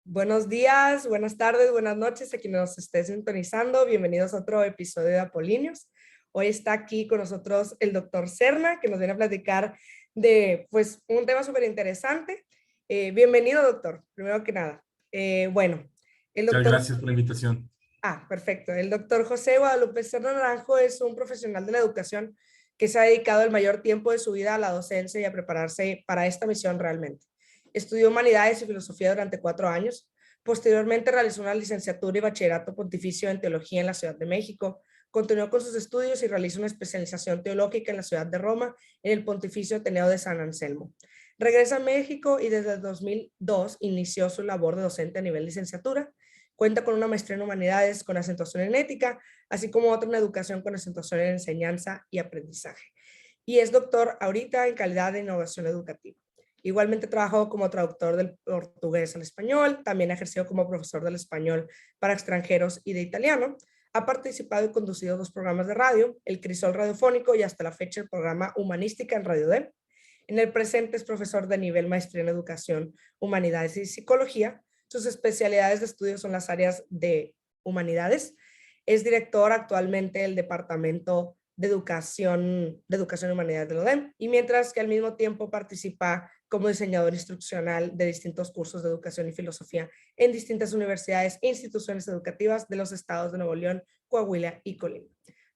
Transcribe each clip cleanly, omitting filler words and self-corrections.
Buenos días, buenas tardes, buenas noches a quien nos esté sintonizando. Bienvenidos a otro episodio de Apolíneos. Hoy está aquí con nosotros el doctor Serna, que nos viene a platicar de un tema súper interesante. Bienvenido, doctor, primero que nada. Bueno, el Muchas doctor... gracias por la invitación. Perfecto. El doctor José Guadalupe Serna Naranjo es un profesional de la educación que se ha dedicado el mayor tiempo de su vida a la docencia y a prepararse para esta misión realmente. Estudió Humanidades y Filosofía durante 4 años. Posteriormente realizó una licenciatura y bachillerato pontificio en Teología en la Ciudad de México. Continuó con sus estudios y realizó una especialización teológica en la ciudad de Roma, en el Pontificio Ateneo de San Anselmo. Regresa a México y desde el 2002 inició su labor de docente a nivel licenciatura. Cuenta con una maestría en Humanidades con acentuación en Ética, así como otra en Educación con acentuación en Enseñanza y Aprendizaje. Y es doctor ahorita en calidad de innovación educativa. Igualmente trabajó como traductor del portugués al español, también ha ejercido como profesor del español para extranjeros y de italiano. Ha participado y conducido 2 programas de radio, El Crisol Radiofónico y hasta la fecha el programa Humanística en Radio D. En el presente es profesor de nivel maestría en Educación, Humanidades y Psicología. Sus especialidades de estudio son las áreas de Humanidades. Es director actualmente del Departamento de Educación y Humanidades de la UDEM, y mientras que al mismo tiempo participa como diseñador instruccional de distintos cursos de educación y filosofía en distintas universidades e instituciones educativas de los estados de Nuevo León, Coahuila y Colima.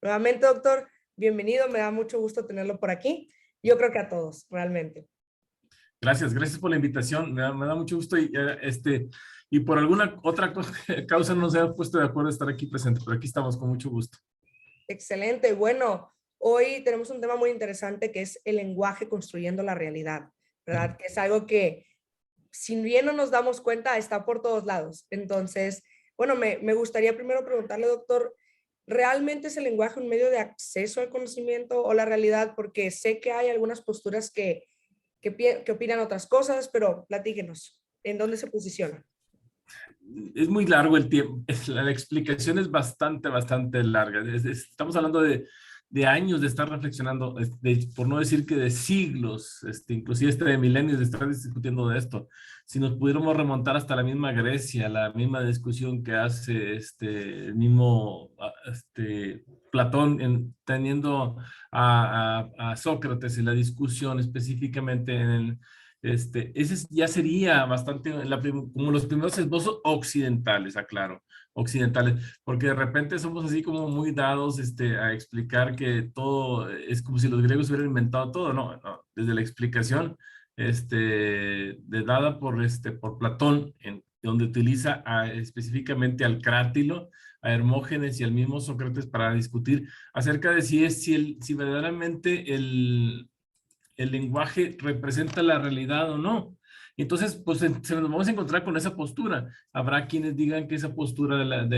Nuevamente, doctor, bienvenido, me da mucho gusto tenerlo por aquí. Yo creo que a todos, realmente. Gracias por la invitación. Me da mucho gusto y por alguna otra causa no se han puesto de acuerdo de estar aquí presente, pero aquí estamos con mucho gusto. Excelente. Bueno, hoy tenemos un tema muy interesante que es el lenguaje construyendo la realidad, ¿verdad? Que es algo que, si bien no nos damos cuenta, está por todos lados. Entonces, bueno, me gustaría primero preguntarle, doctor, ¿realmente es el lenguaje un medio de acceso al conocimiento o la realidad? Porque sé que hay algunas posturas que opinan otras cosas, pero platíquenos, ¿en dónde se posiciona? Es muy largo el tiempo. La explicación es bastante larga. Estamos hablando de años de estar reflexionando, por no decir que de siglos, inclusive de milenios de estar discutiendo de esto. Si nos pudiéramos remontar hasta la misma Grecia, la misma discusión que hace el mismo Platón teniendo a Sócrates en la discusión específicamente en el ese ya sería bastante como los primeros esbozos occidentales, aclaro, occidentales, porque de repente somos así como muy dados a explicar que todo es como si los griegos hubieran inventado todo, no, desde la explicación dada por Platón, donde utiliza específicamente al Crátilo, a Hermógenes y al mismo Sócrates para discutir acerca de si verdaderamente el lenguaje representa la realidad o no. Entonces, pues se nos vamos a encontrar con esa postura. Habrá quienes digan que esa postura el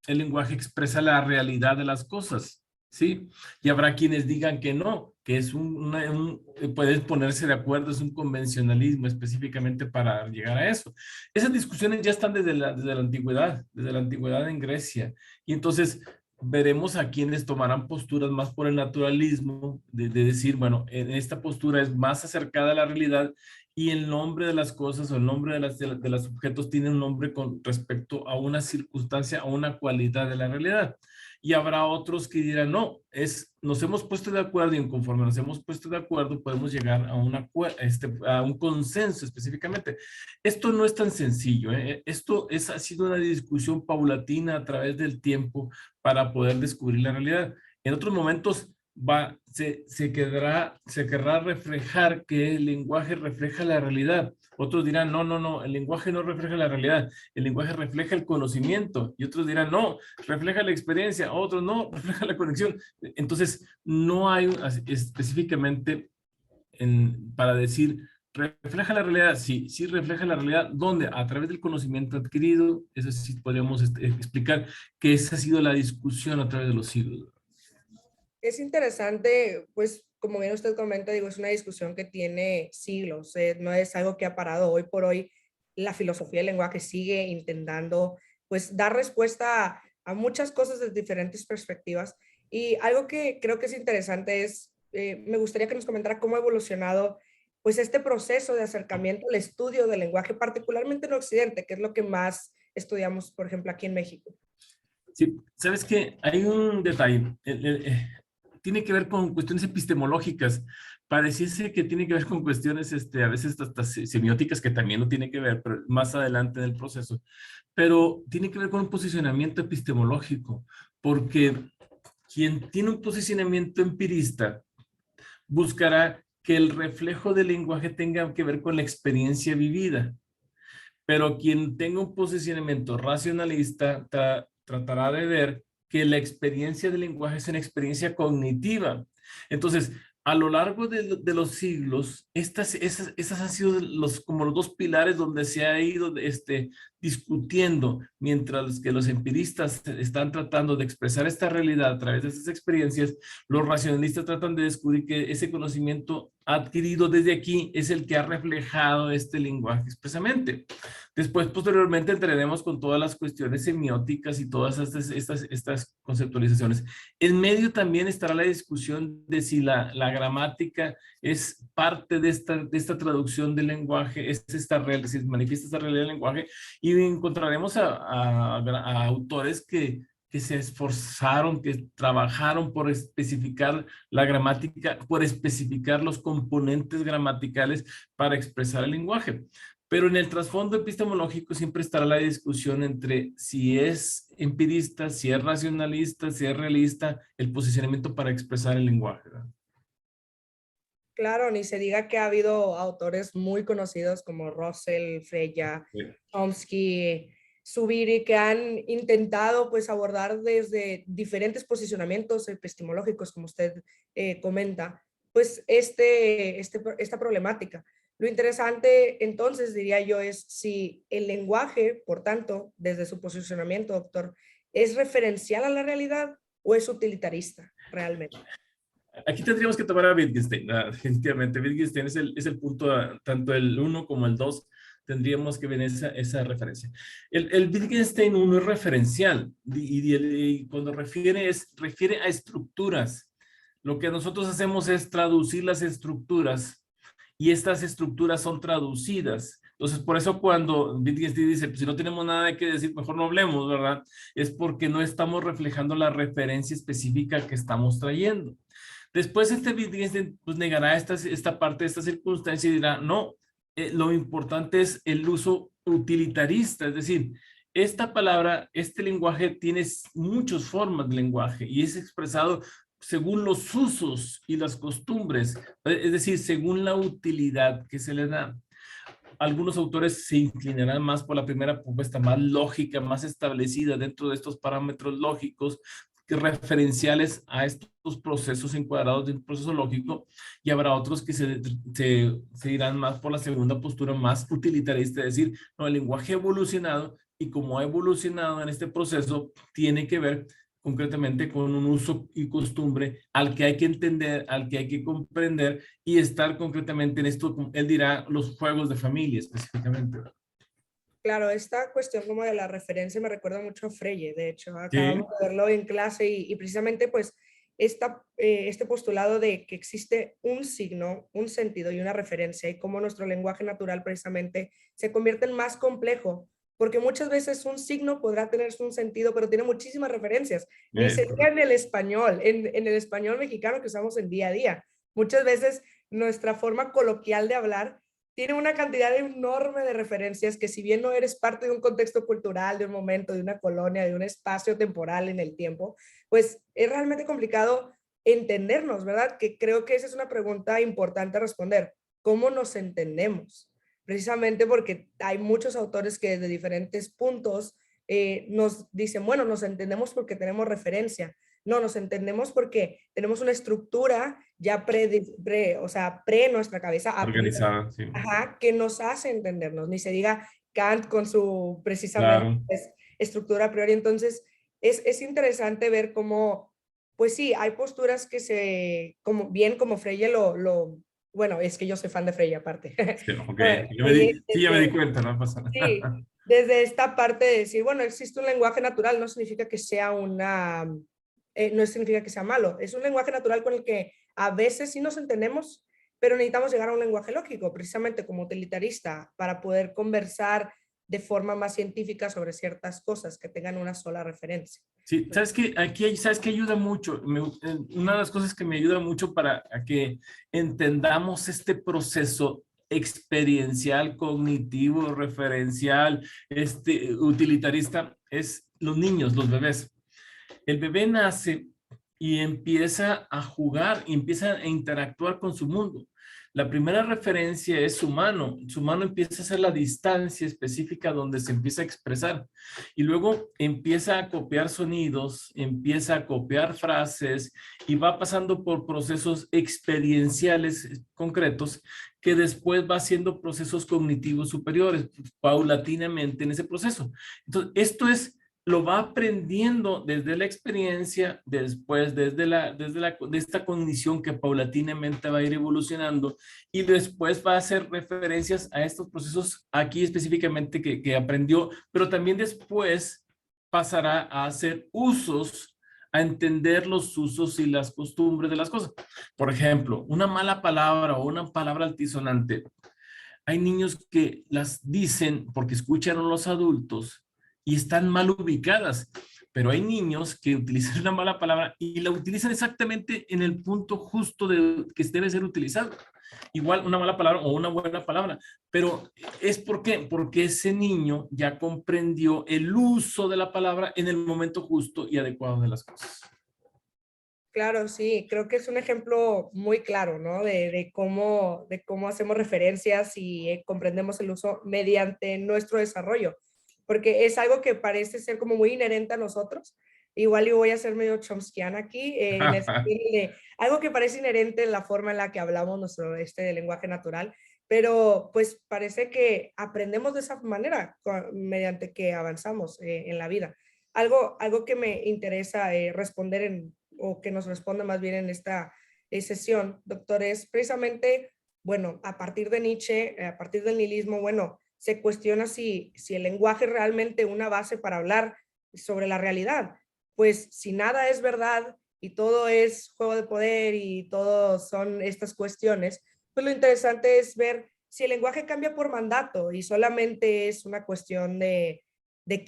lenguaje expresa la realidad de las cosas, ¿sí? Y habrá quienes digan que no, que es pueden ponerse de acuerdo, es un convencionalismo específicamente para llegar a eso. Esas discusiones ya están desde la antigüedad en Grecia. Y entonces veremos a quienes tomarán posturas más por el naturalismo, de decir, bueno, en esta postura es más acercada a la realidad y el nombre de las cosas o el nombre de los objetos tiene un nombre con respecto a una circunstancia, a una cualidad de la realidad. Y habrá otros que dirán, no, nos hemos puesto de acuerdo y conforme nos hemos puesto de acuerdo podemos llegar a un consenso específicamente. Esto no es tan sencillo, ¿eh? Ha sido una discusión paulatina a través del tiempo para poder descubrir la realidad. En otros momentos se querrá reflejar que el lenguaje refleja la realidad. Otros dirán, no, el lenguaje no refleja la realidad, el lenguaje refleja el conocimiento. Y otros dirán, no, refleja la experiencia. Otros no, refleja la conexión. Entonces, no hay específicamente para decir, ¿refleja la realidad? Sí, sí refleja la realidad. ¿Dónde? A través del conocimiento adquirido. Eso sí podríamos explicar que esa ha sido la discusión a través de los siglos. Es interesante, pues como bien usted comenta, digo, es una discusión que tiene siglos, no es algo que ha parado hoy por hoy. La filosofía del lenguaje sigue intentando, pues, dar respuesta a muchas cosas desde diferentes perspectivas. Y algo que creo que es interesante es, me gustaría que nos comentara cómo ha evolucionado pues este proceso de acercamiento al estudio del lenguaje, particularmente en Occidente, que es lo que más estudiamos, por ejemplo, aquí en México. Sí, sabes que hay un detalle, tiene que ver con cuestiones epistemológicas. Pareciese que tiene que ver con cuestiones, a veces hasta semióticas, que también no tiene que ver, pero más adelante en el proceso. Pero tiene que ver con un posicionamiento epistemológico, porque quien tiene un posicionamiento empirista buscará que el reflejo del lenguaje tenga que ver con la experiencia vivida. Pero quien tenga un posicionamiento racionalista tratará de ver que la experiencia del lenguaje es una experiencia cognitiva. Entonces, a lo largo de los siglos, esas han sido como los dos pilares donde se ha ido discutiendo, mientras que los empiristas están tratando de expresar esta realidad a través de esas experiencias, los racionalistas tratan de descubrir que ese conocimiento adquirido desde aquí es el que ha reflejado este lenguaje expresamente. Después, posteriormente, entraremos con todas las cuestiones semióticas y todas estas conceptualizaciones. En medio también estará la discusión de si la gramática es parte de esta traducción del lenguaje, si manifiesta esta realidad del lenguaje, y encontraremos a autores que se esforzaron, que trabajaron por especificar la gramática, por especificar los componentes gramaticales para expresar el lenguaje. Pero en el trasfondo epistemológico siempre estará la discusión entre si es empirista, si es racionalista, si es realista, el posicionamiento para expresar el lenguaje, ¿verdad? Claro, ni se diga que ha habido autores muy conocidos como Russell, Freya, Sí. Chomsky, Zubiri, que han intentado pues abordar desde diferentes posicionamientos epistemológicos, como usted comenta, pues esta problemática. Lo interesante entonces, diría yo, es si el lenguaje, por tanto, desde su posicionamiento, doctor, es referencial a la realidad o es utilitarista realmente. Aquí tendríamos que tomar a Wittgenstein, definitivamente. Wittgenstein es el punto, tanto el 1 como el 2, tendríamos que ver esa referencia. El Wittgenstein 1 es referencial y cuando refiere a estructuras. Lo que nosotros hacemos es traducir las estructuras y estas estructuras son traducidas. Entonces, por eso cuando Wittgenstein dice, pues, si no tenemos nada que decir, mejor no hablemos, ¿verdad? Es porque no estamos reflejando la referencia específica que estamos trayendo. Después Wittgenstein pues negará esta parte de esta circunstancia y dirá, no, lo importante es el uso utilitarista, es decir, esta palabra, este lenguaje tiene muchas formas de lenguaje y es expresado según los usos y las costumbres, es decir, según la utilidad que se le da. Algunos autores se inclinarán más por la primera propuesta, más lógica, más establecida dentro de estos parámetros lógicos, que referenciales a estos procesos encuadrados de un proceso lógico, y habrá otros que se irán más por la segunda postura, más utilitarista, es decir, no, el lenguaje ha evolucionado y como ha evolucionado en este proceso, tiene que ver concretamente con un uso y costumbre al que hay que entender, al que hay que comprender y estar concretamente en esto, él dirá, los juegos de familia específicamente. Claro, esta cuestión como de la referencia me recuerda mucho a Frege, de hecho, Sí, acabamos de verlo en clase y precisamente pues este postulado de que existe un signo, un sentido y una referencia y cómo nuestro lenguaje natural precisamente se convierte en más complejo, porque muchas veces un signo podrá tener un sentido, pero tiene muchísimas referencias, ni se diga en el español, en el español mexicano que usamos en día a día. Muchas veces nuestra forma coloquial de hablar tiene una cantidad enorme de referencias que si bien no eres parte de un contexto cultural, de un momento, de una colonia, de un espacio temporal en el tiempo, pues es realmente complicado entendernos, ¿verdad? Que creo que esa es una pregunta importante a responder. ¿Cómo nos entendemos? Precisamente porque hay muchos autores que desde diferentes puntos nos dicen, bueno, nos entendemos porque tenemos referencia. No, nos entendemos porque tenemos una estructura ya o sea, nuestra cabeza, organizada, sí. ajá, que nos hace entendernos. Ni se diga Kant con su precisamente Claro. pues, estructura a priori. Entonces, es interesante ver cómo, pues sí, hay posturas que como bien como Freire bueno, es que yo soy fan de Freire aparte. Sí, ok. Sí, ya me di Desde, cuenta, no pasa sí, nada. desde esta parte de decir, bueno, existe un lenguaje natural, no significa que sea no significa que sea malo. Es un lenguaje natural con el que a veces sí nos entendemos pero necesitamos llegar a un lenguaje lógico, precisamente como utilitarista, para poder conversar de forma más científica sobre ciertas cosas que tengan una sola referencia. Sí, sabes que aquí sabes que ayuda mucho. Una de las cosas que me ayuda mucho para a que entendamos este proceso experiencial, cognitivo, referencial, utilitarista, es los niños, los bebés. El bebé nace y empieza a jugar, y empieza a interactuar con su mundo. La primera referencia es su mano. Su mano empieza a ser la distancia específica donde se empieza a expresar. Y luego empieza a copiar sonidos, empieza a copiar frases y va pasando por procesos experienciales concretos que después va haciendo procesos cognitivos superiores, paulatinamente en ese proceso. Entonces, esto lo va aprendiendo desde la experiencia, después de esta cognición que paulatinamente va a ir evolucionando y después va a hacer referencias a estos procesos aquí específicamente que aprendió, pero también después pasará a hacer usos, a entender los usos y las costumbres de las cosas. Por ejemplo, una mala palabra o una palabra altisonante. Hay niños que las dicen porque escuchan a los adultos y están mal ubicadas, pero hay niños que utilizan una mala palabra y la utilizan exactamente en el punto justo que debe ser utilizado. Igual una mala palabra o una buena palabra, pero ¿es por qué? Porque ese niño ya comprendió el uso de la palabra en el momento justo y adecuado de las cosas. Claro, sí, creo que es un ejemplo muy claro, ¿no? De cómo hacemos referencias y comprendemos el uso mediante nuestro desarrollo, porque es algo que parece ser como muy inherente a nosotros. Igual yo voy a ser medio chomskiana aquí, en el sentido de algo que parece inherente en la forma en la que hablamos nuestro lenguaje natural, pero pues parece que aprendemos de esa manera mediante que avanzamos en la vida. Algo que me interesa responder o que nos responda más bien en esta sesión, doctor, es precisamente, bueno, a partir de Nietzsche, a partir del nihilismo, bueno, se cuestiona si el lenguaje es realmente una base para hablar sobre la realidad. Pues si nada es verdad y todo es juego de poder y todo son estas cuestiones, pues lo interesante es ver si el lenguaje cambia por mandato y solamente es una cuestión de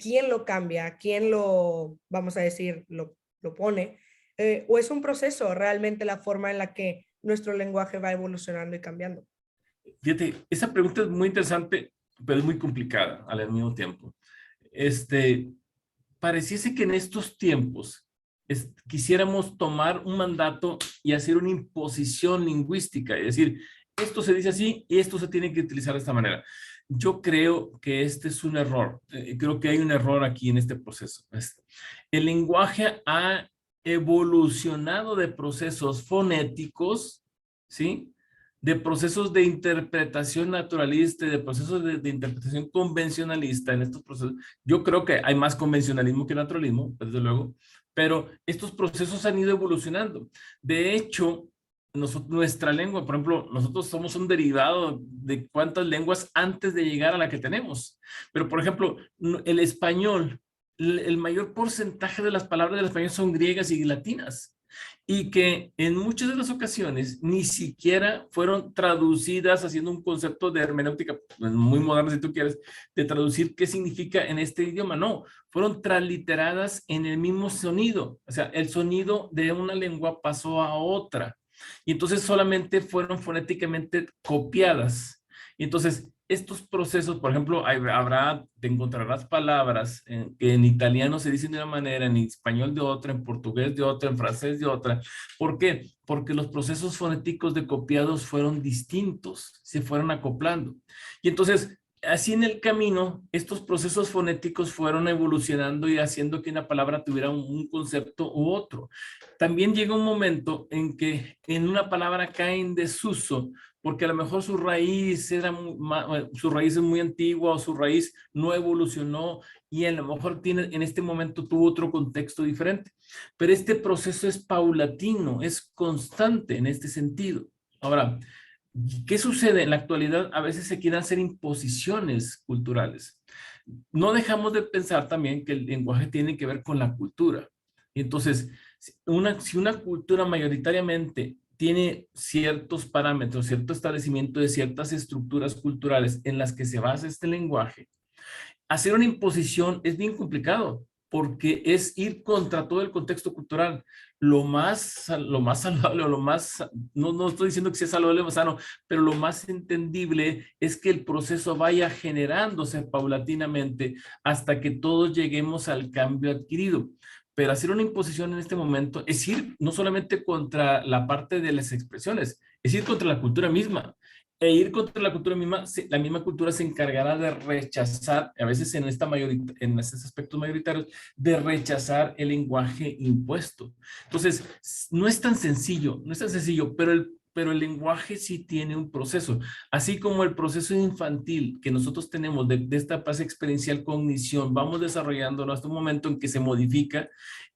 quién lo cambia, quién lo, vamos a decir, lo pone, o es un proceso realmente la forma en la que nuestro lenguaje va evolucionando y cambiando. Fíjate, esa pregunta es muy interesante, pero es muy complicada al mismo tiempo. Pareciese que en estos tiempos quisiéramos tomar un mandato y hacer una imposición lingüística, es decir, esto se dice así y esto se tiene que utilizar de esta manera. Yo creo que este es un error. Creo que hay un error aquí en este proceso. El lenguaje ha evolucionado de procesos fonéticos, ¿sí? De procesos de interpretación naturalista y de procesos de interpretación convencionalista en estos procesos. Yo creo que hay más convencionalismo que naturalismo, desde luego, pero estos procesos han ido evolucionando. De hecho, nuestra lengua, por ejemplo, nosotros somos un derivado de cuántas lenguas antes de llegar a la que tenemos. Pero, por ejemplo, el español, el mayor porcentaje de las palabras del español son griegas y latinas y que en muchas de las ocasiones ni siquiera fueron traducidas haciendo un concepto de hermenéutica muy moderno si tú quieres, de traducir qué significa en este idioma. No, fueron transliteradas en el mismo sonido. O sea, el sonido de una lengua pasó a otra y entonces solamente fueron fonéticamente copiadas. Y entonces estos procesos, por ejemplo, te encontrarás palabras que en italiano se dicen de una manera, en español de otra, en portugués de otra, en francés de otra. ¿Por qué? Porque los procesos fonéticos de copiados fueron distintos, se fueron acoplando. Y entonces, así en el camino, estos procesos fonéticos fueron evolucionando y haciendo que una palabra tuviera un concepto u otro. También llega un momento en que en una palabra cae en desuso porque a lo mejor su raíz su raíz es muy antigua o su raíz no evolucionó y a lo mejor en este momento tuvo otro contexto diferente. Pero este proceso es paulatino, es constante en este sentido. Ahora, ¿qué sucede? En la actualidad a veces se quieren hacer imposiciones culturales. No dejamos de pensar también que el lenguaje tiene que ver con la cultura. Entonces, si una cultura mayoritariamente tiene ciertos parámetros, cierto establecimiento de ciertas estructuras culturales en las que se basa este lenguaje. Hacer una imposición es bien complicado porque es ir contra todo el contexto cultural. Lo más saludable o lo más, no estoy diciendo que sea saludable o sano, pero lo más entendible es que el proceso vaya generándose paulatinamente hasta que todos lleguemos al cambio adquirido. Pero hacer una imposición en este momento es ir no solamente contra la parte de las expresiones, es ir contra la cultura misma. E ir contra la cultura misma, la misma cultura se encargará de rechazar, a veces en, en estos aspectos mayoritarios, de rechazar el lenguaje impuesto. Entonces, no es tan sencillo, no es tan sencillo, pero el lenguaje sí tiene un proceso. Así como el proceso infantil que nosotros tenemos de esta fase experiencial cognición, vamos desarrollándolo hasta un momento en que se modifica.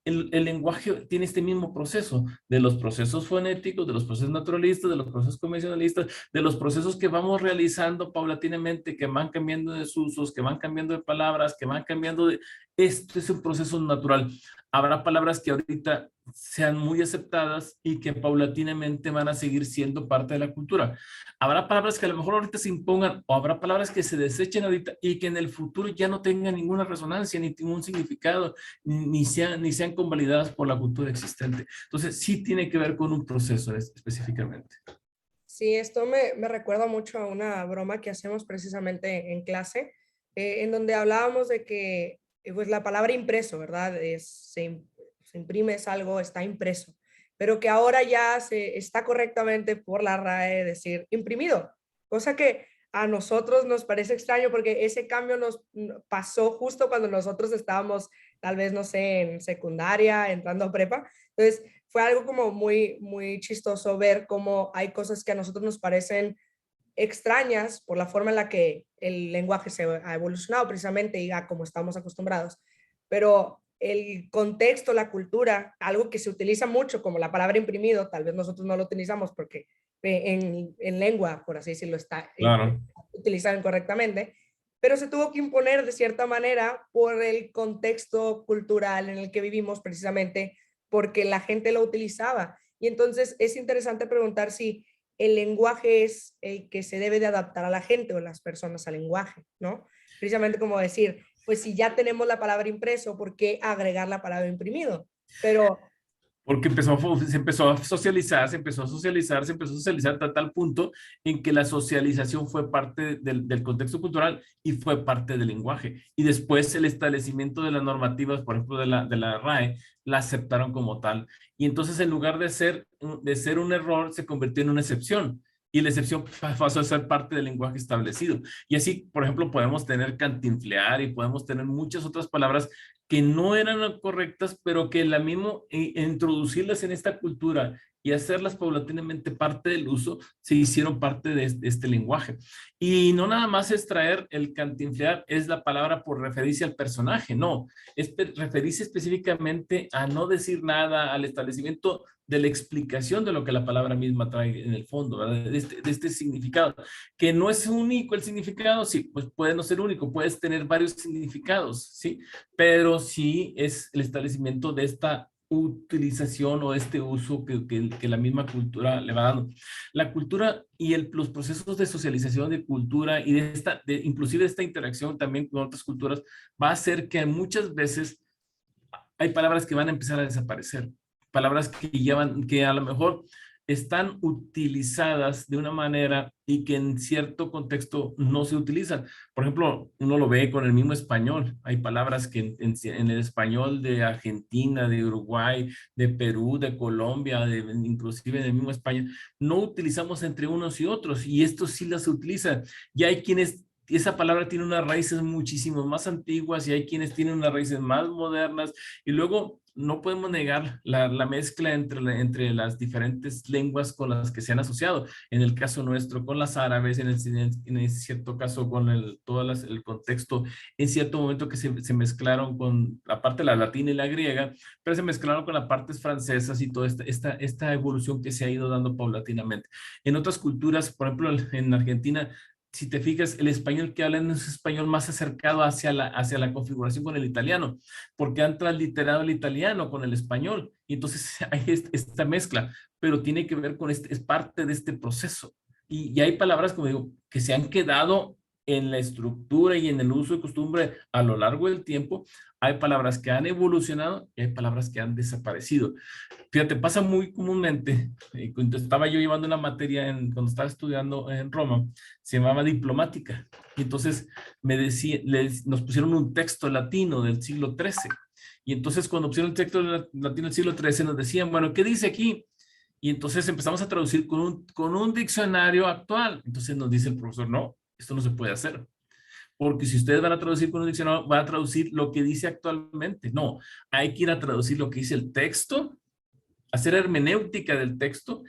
El lenguaje tiene este mismo proceso, de los procesos fonéticos, de los procesos naturalistas, de los procesos convencionalistas, de los procesos que vamos realizando paulatinamente, que van cambiando de usos, que van cambiando de palabras, que van cambiando de... Esto es un proceso natural. Habrá palabras que ahorita sean muy aceptadas y que paulatinamente van a seguir siendo parte de la cultura. Habrá palabras que a lo mejor ahorita se impongan o habrá palabras que se desechen ahorita y que en el futuro ya no tengan ninguna resonancia ni ningún significado, ni sean convalidadas por la cultura existente. Entonces, sí tiene que ver con un proceso específicamente. Sí, esto me recuerda mucho a una broma que hacemos precisamente en clase, en donde hablábamos de que pues la palabra impreso, ¿verdad? Se imprime, es algo, está impreso, pero que ahora ya se está correctamente por la RAE decir imprimido, cosa que a nosotros nos parece extraño porque ese cambio nos pasó justo cuando nosotros estábamos, tal vez, no sé, en secundaria, entrando a prepa. Entonces, fue algo como muy, muy chistoso ver cómo hay cosas que a nosotros nos parecen extrañas por la forma en la que el lenguaje se ha evolucionado precisamente y a cómo estamos acostumbrados. Pero el contexto, la cultura, algo que se utiliza mucho como la palabra imprimido, tal vez nosotros no lo utilizamos porque en lengua, por así decirlo, está Claro. utilizado incorrectamente, pero se tuvo que imponer de cierta manera por el contexto cultural en el que vivimos precisamente porque la gente lo utilizaba. Y entonces es interesante preguntar si el lenguaje es el que se debe de adaptar a la gente o las personas al lenguaje, ¿no? Precisamente como decir, pues si ya tenemos la palabra impreso, ¿por qué agregar la palabra imprimido? Pero Porque se empezó a socializar, se empezó a socializar, se empezó a socializar hasta tal punto en que la socialización fue parte del contexto cultural y fue parte del lenguaje. Y después el establecimiento de las normativas, por ejemplo, de la RAE, la aceptaron como tal. Y entonces en lugar de ser un error, se convirtió en una excepción. Y la excepción pasó a ser parte del lenguaje establecido. Y así, por ejemplo, podemos tener cantinflear y podemos tener muchas otras palabras que no eran correctas, pero que la mismo introducirlas en esta cultura y hacerlas paulatinamente parte del uso, se hicieron parte de este lenguaje. Y no nada más es traer el cantinflear, es la palabra por referirse al personaje, no, es referirse específicamente a no decir nada, al establecimiento de la explicación de lo que la palabra misma trae en el fondo, ¿verdad? De este significado, que no es único el significado, sí, pues puede no ser único, puedes tener varios significados, ¿sí? Pero sí es el establecimiento de esta utilización o este uso que la misma cultura le va dando. La cultura y los procesos de socialización de cultura y inclusive esta interacción también con otras culturas va a hacer que muchas veces hay palabras que van a empezar a desaparecer, palabras que a lo mejor están utilizadas de una manera y que en cierto contexto no se utilizan. Por ejemplo, uno lo ve con el mismo español. Hay palabras que en el español de Argentina, de Uruguay, de Perú, de Colombia, inclusive en el mismo España, no utilizamos entre unos y otros y esto sí las utiliza. Y hay quienes esa palabra tiene unas raíces muchísimo más antiguas y hay quienes tienen unas raíces más modernas y luego no podemos negar la mezcla entre las diferentes lenguas con las que se han asociado. En el caso nuestro con las árabes, en cierto caso con el contexto, en cierto momento que se mezclaron con la parte de la latina y la griega, pero se mezclaron con las partes francesas y toda esta evolución que se ha ido dando paulatinamente. En otras culturas, por ejemplo en Argentina, si te fijas, el español que hablan es un español más acercado hacia la configuración con el italiano, porque han transliterado el italiano con el español, y entonces hay esta mezcla, pero tiene que ver con es parte de este proceso. Y hay palabras, como digo, que se han quedado en la estructura y en el uso de costumbre a lo largo del tiempo. Hay palabras que han evolucionado y hay palabras que han desaparecido. Fíjate, pasa muy comúnmente, cuando estaba yo llevando una materia cuando estaba estudiando en Roma, se llamaba diplomática. Y entonces nos pusieron un texto latino del siglo XIII. Y entonces cuando pusieron el texto latino del siglo XIII nos decían, bueno, ¿qué dice aquí? Y entonces empezamos a traducir con un diccionario actual. Entonces nos dice el profesor, no, esto no se puede hacer. Porque si ustedes van a traducir con un diccionario, van a traducir lo que dice actualmente. No, hay que ir a traducir lo que dice el texto, hacer hermenéutica del texto.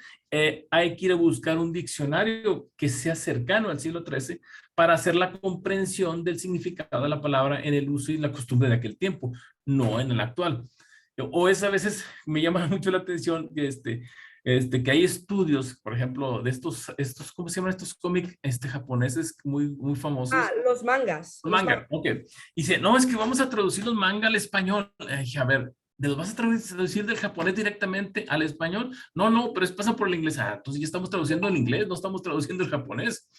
Hay que ir a buscar un diccionario que sea cercano al siglo XIII para hacer la comprensión del significado de la palabra en el uso y la costumbre de aquel tiempo, no en el actual. O es a veces, me llama mucho la atención que hay estudios, por ejemplo, de estos ¿cómo se llaman estos cómics japoneses muy famosos? Los mangas. Manga, ok. Y dice, no, es que vamos a traducir los manga al español. Dije, a ver, ¿de los vas a traducir del japonés directamente al español? No, no, pero pasa por el inglés. Ah, entonces ya estamos traduciendo el inglés, no estamos traduciendo el japonés.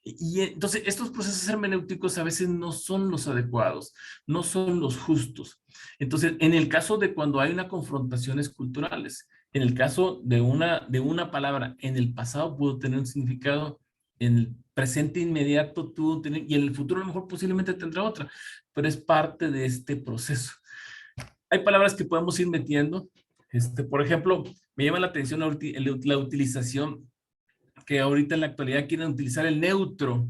Entonces estos procesos hermenéuticos a veces no son los adecuados, no son los justos. Entonces, en el caso de cuando hay una confrontaciones culturales, en el caso de una palabra en el pasado pudo tener un significado, en el presente inmediato tuvo tener, y en el futuro a lo mejor posiblemente tendrá otra, pero es parte de este proceso. Hay palabras que podemos ir metiendo. Por ejemplo, me llama la atención la utilización que ahorita en la actualidad quieren utilizar el neutro,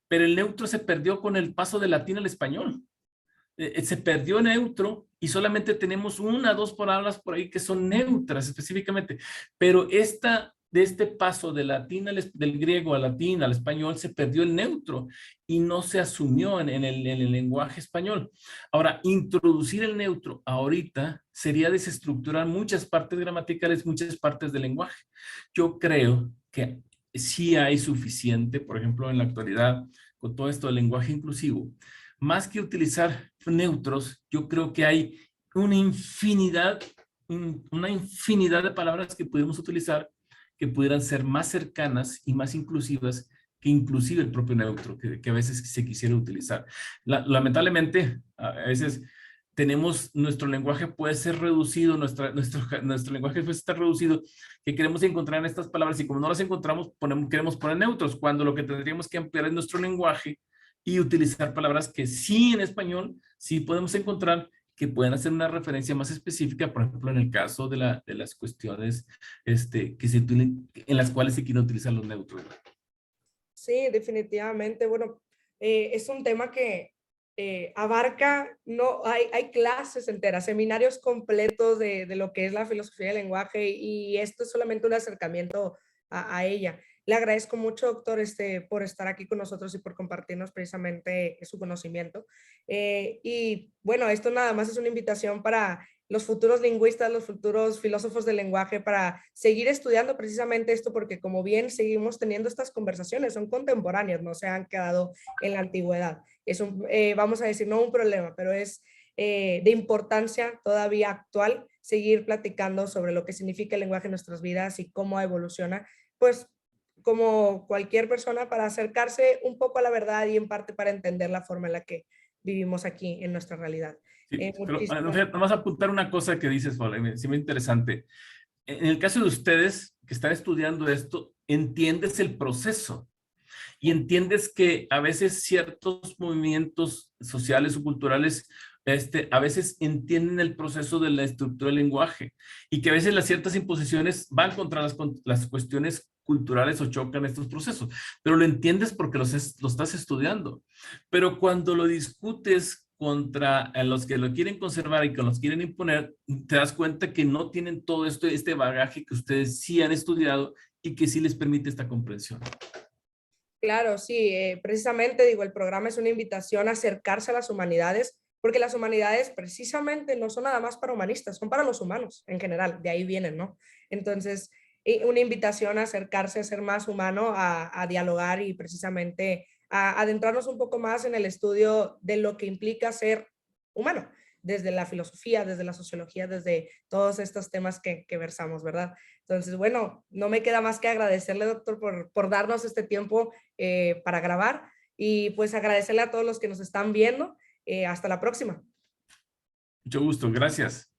pero el neutro se perdió con el paso del latín al español. Se perdió el neutro y solamente tenemos una o dos palabras por ahí que son neutras específicamente, pero de este paso del griego al latín al español se perdió el neutro y no se asumió en el lenguaje español. Ahora, introducir el neutro ahorita sería desestructurar muchas partes gramaticales, muchas partes del lenguaje. Yo creo que sí hay suficiente, por ejemplo, en la actualidad, con todo esto del lenguaje inclusivo, más que utilizar neutros, yo creo que hay una infinidad de palabras que podemos utilizar que pudieran ser más cercanas y más inclusivas que inclusive el propio neutro, que a veces se quisiera utilizar. Lamentablemente, a veces nuestro lenguaje puede ser reducido, nuestro lenguaje puede estar reducido, que queremos encontrar en estas palabras y como no las encontramos, queremos poner neutros, cuando lo que tendríamos que ampliar es nuestro lenguaje y utilizar palabras que sí en español sí podemos encontrar que pueden hacer una referencia más específica, por ejemplo, en el caso de las cuestiones en las cuales se quieren utilizar los neutros. Sí, definitivamente. Bueno, es un tema que abarca, no, hay clases enteras, seminarios completos de lo que es la filosofía del lenguaje y esto es solamente un acercamiento a ella. Le agradezco mucho, doctor, por estar aquí con nosotros y por compartirnos precisamente su conocimiento. Y bueno, esto nada más es una invitación para los futuros lingüistas, los futuros filósofos del lenguaje, para seguir estudiando precisamente esto, porque como bien seguimos teniendo estas conversaciones, son contemporáneas, no se han quedado en la antigüedad. Es vamos a decir, no un problema, pero es de importancia todavía actual seguir platicando sobre lo que significa el lenguaje en nuestras vidas y cómo evoluciona, pues como cualquier persona, para acercarse un poco a la verdad y en parte para entender la forma en la que vivimos aquí en nuestra realidad. Sí, pero vamos a apuntar una cosa que dices, sí, muy interesante. En el caso de ustedes que están estudiando esto, entiendes el proceso y entiendes que a veces ciertos movimientos sociales o culturales a veces entienden el proceso de la estructura del lenguaje y que a veces las ciertas imposiciones van contra las cuestiones culturales o chocan estos procesos, pero lo entiendes porque lo estás estudiando. Pero cuando lo discutes contra los que lo quieren conservar y que los quieren imponer, te das cuenta que no tienen todo este bagaje que ustedes sí han estudiado y que sí les permite esta comprensión. Claro, sí, precisamente digo, el programa es una invitación a acercarse a las humanidades, porque las humanidades precisamente no son nada más para humanistas, son para los humanos en general, de ahí vienen, ¿no? Entonces, una invitación a acercarse a ser más humano, a dialogar y precisamente a adentrarnos un poco más en el estudio de lo que implica ser humano, desde la filosofía, desde la sociología, desde todos estos temas que versamos, ¿verdad? Entonces, bueno, no me queda más que agradecerle, doctor, por darnos este tiempo para grabar y pues agradecerle a todos los que nos están viendo. Hasta la próxima. Mucho gusto, gracias.